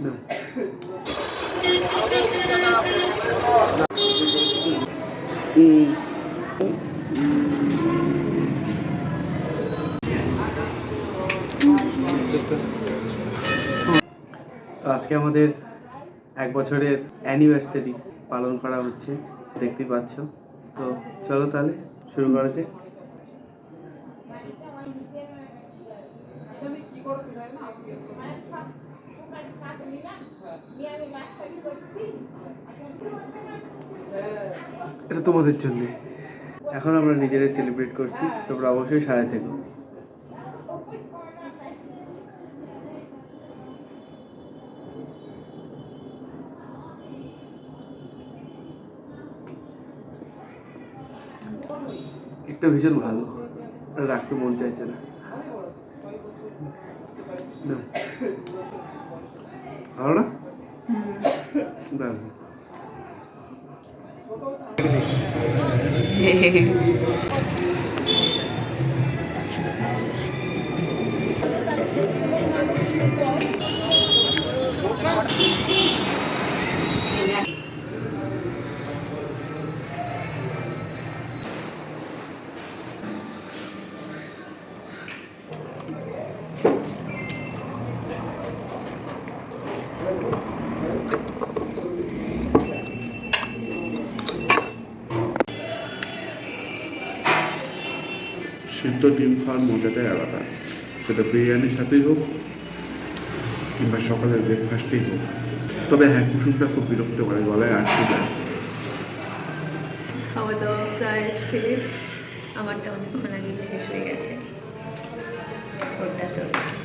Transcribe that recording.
তো আজকে আমাদের 1 বছরের অ্যানিভার্সারি পালন করা হচ্ছে, দেখতেই পাচ্ছ। তো চলো তাহলে শুরু করা যাক। এটা তোমাদের জন্য। এখন আমরা নিজেরাই সেলিব্রেট করছি, তোমরা অবশ্যই সাথে থেকো। একটা ভীষণ ভালো, রাখতে মন চাইছে না। ভালো না? দারুণ। সিদ্ধ ডিম খাওয়ার মজাটাই আলাদা, সেটা বিরিয়ানির সাথেই হোক কিংবা সকালের ব্রেকফাস্টেই হোক। তবে হ্যাঁ, কুসুমটা খুব বিরক্ত করে, গলায় আটকে যায়। খাওয়া দাওয়া প্রায় শেষ, আমারটা অনেকক্ষণ আগে শেষ হয়ে গেছে, ওটা চলছে।